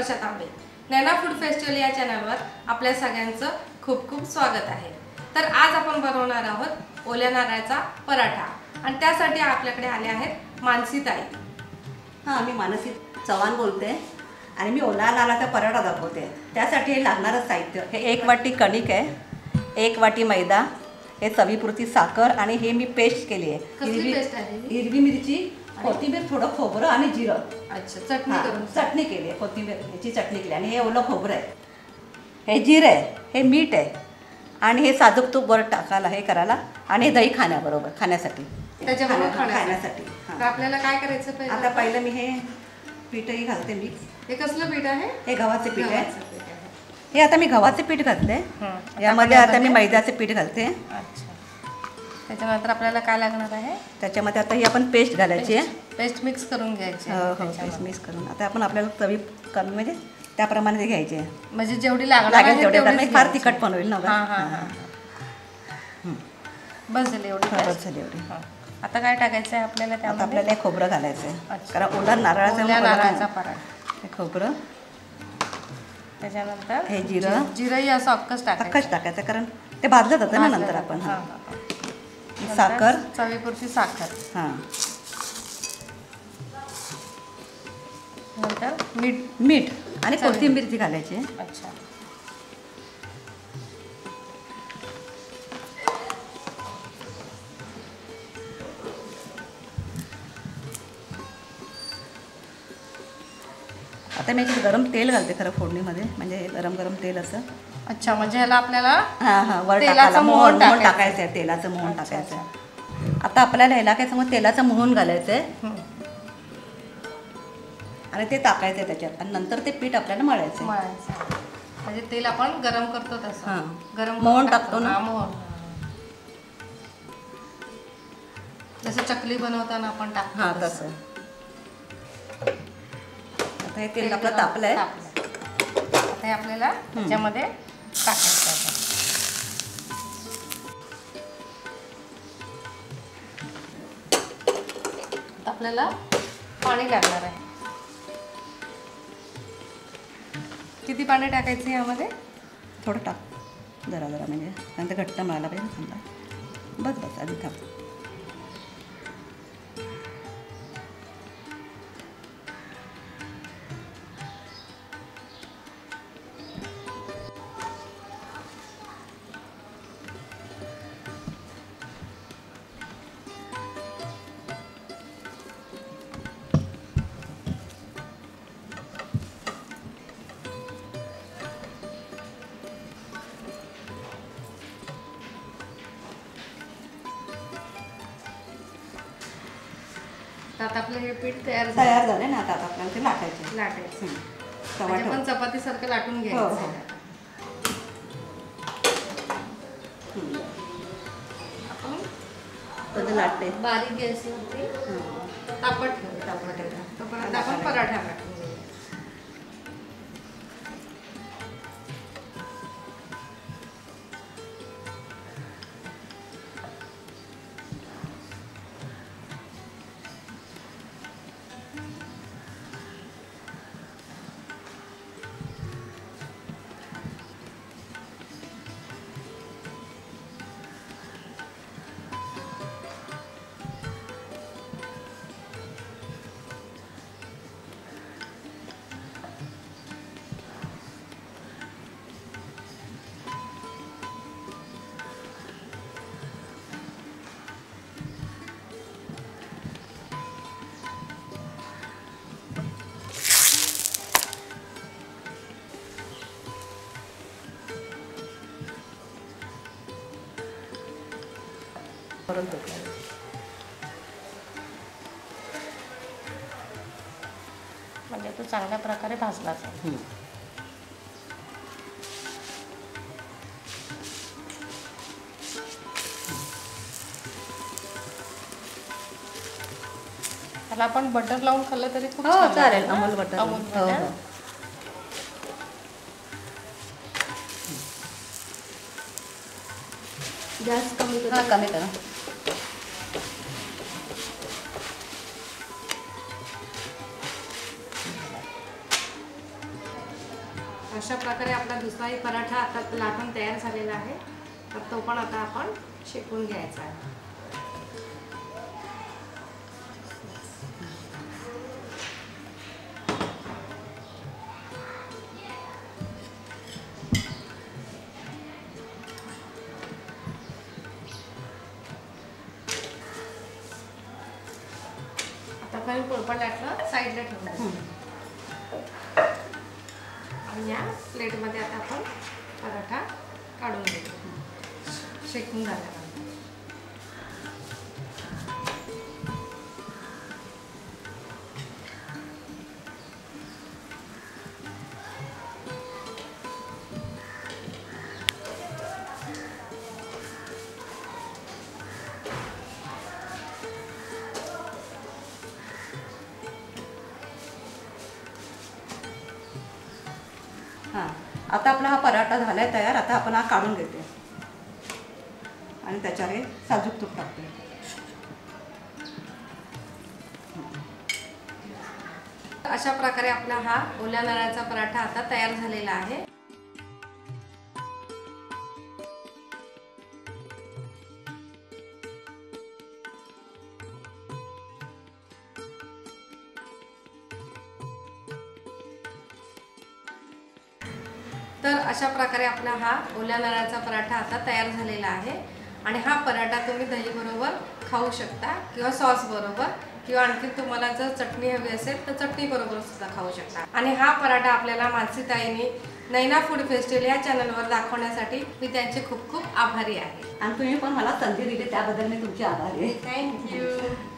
वर्षा तांबे. नैना food festival या चॅनलवर आपल्या सगळ्यांचं खूप खूप स्वागत आहे. तर आज आपण बनवणार आहोत ओल्या नारळाचा पराठा आणि त्यासाठी आपल्याकडे आले आहेत मानसीताई. हां, मी मानसी चव्हाण बोलते आणि मी ओल्या नारळाचा पराठा दाखवते. त्यासाठी लागणारं साहित्य हे 1 वाटी कणिक आहे, 1 वाटी मैदा, हे चवीपुरती साखर आणि हे मी पेस्ट केली आहे. कसली पेस्ट आहे? हिरवी मिरची, कोथिंबीर, थोडं खोबरं आणि जिरं. अच्छा, चटणी करून चटणी केली आहे. कोथिंबीर याची चटणी केली आणि हे ओलं खोबरं आहे, हे जिरं आहे, हे मीठ आहे आणि हे साजूक तूप वर टाकायला हे करायला आणि हे दही खाण्यासाठी त्याच्याबरोबर खाण्यासाठी. तर आपल्याला काय करायचं पहिलं? आता पहिलं मी हे पीठही घालते. मी हे कसलं पीठ आहे? हे गव्हाचे पीठ आहे. हे आता मी गव्हाचे पीठ घातले, यामध्ये आता मी मैद्याचे पीठ घालते. अच्छा, त्याच्यानंतर आपल्याला काय लागणार आहे? त्याच्यामध्ये आता ही आपण पेस्ट घालायची आहे. पेस्ट मिक्स करून घ्यायची. हो, पेस्ट मिक्स करून आता आपण आपल्याला चवी कमी म्हणजे त्याप्रमाणे ते घ्यायचे आहे. म्हणजे जेवढी लागेल तेवढे, फार तिखट पण होईल ना. बस झाली एवढी. बस झाली एवढी. आता काय टाकायचं आहे आपल्याला? आता आपल्याला हे खोबरं घालायचं आहे, कारण ओला नारळाचा पराठा. हे खोबरं, त्याच्यानंतर हे जिरंही असं अक्कच टाकायचं कारण ते भाजलं जातं ना नंतर आपण. साखर, चवीपुरती साखर. हां, नंतर मीठ आणि कोथिंबीर घालायची. अच्छा, आता मी गरम तेल घालते खरं फोडणीमध्ये, म्हणजे गरम तेल असं. अच्छा, म्हणजे ह्याला आपल्याला वर टाकायला मोहन टाकायचं आहे, तेलाचं मोहन टाकायचं आहे. आता आपल्याला ह्याला काय समज तेलाचं मोहन घालायचं आहे आणि ते टाकायचं आहे त्याच्यात आणि नंतर ते पीठ आपल्याला मळायचं. म्हणजे तेल आपण गरम करतो तसं. गरम मोहन टाकतो ना, मोहन जसं चकली बनवताना आपण टाकतो. हां, तसं. आता हे तेल आपलं तापलं आहे. आता हे आपल्याला त्याच्यामध्ये टाकायचं आहे. आपल्याला पाणी लागणार आहे. किती पाणी टाकायचं यामध्ये? थोडं टाक, जरा म्हणजे नंतर घट्ट मळायला पाहिजे. समजा बस आधी टाक. आता आपलं हे पीठ तयार झालं ना. आता आपल्याला ते लाटायचं. म्हणजे पण चपाती सारखं लाटून घ्यायचं. आपण लाटते बारीक गॅसवरती तापट तोपर्यंत आपण पराठा लाटून घेऊया. म्हणजे तो चांगल्या प्रकारे भाजला जाईल. त्याला आपण बटर लावून खाल्लं तरी खूप चालेल. अमूल बटर. गॅस कमी करा. अशा प्रकारे आपला दुसराही पराठा आता लाटून तयार झालेला आहे. तर तो पण आता आपण शेकून घ्यायचा आहे. आता आपण पोळपाट लाटणं साईडला ठेवून आणि या प्लेटमध्ये आता आपण पराठा काढून घेऊ शेकून झाल्यानंतर. हां, आता आपला हा पराठा झालाय तयार. आता आपण हा काढून घेते आणि त्याच्यावर हे साजूक तूप टाकते. अशा प्रकारे आपला हा ओल्या नारळाचा पराठा आता तयार झालेला आहे. तर अशा प्रकारे आपला हा ओल्या नारळाचा पराठा आता तयार झालेला आहे. आणि हा पराठा तुम्ही दही बरोबर खाऊ शकता किंवा सॉस बरोबर, किंवा आणखी तुम्हाला जर चटणी हवी असेल तर चटणी बरोबर सुद्धा खाऊ शकता. आणि हा पराठा आपल्याला मानसी ताईंनी नैना फूड फेस्टिवल या चॅनलवर दाखवण्यासाठी मी त्यांचे खूप खूप आभारी आहे. आणि तुम्ही पण मला संधी दिली त्याबद्दल मी तुमची आभारी आहे. थँक्यू.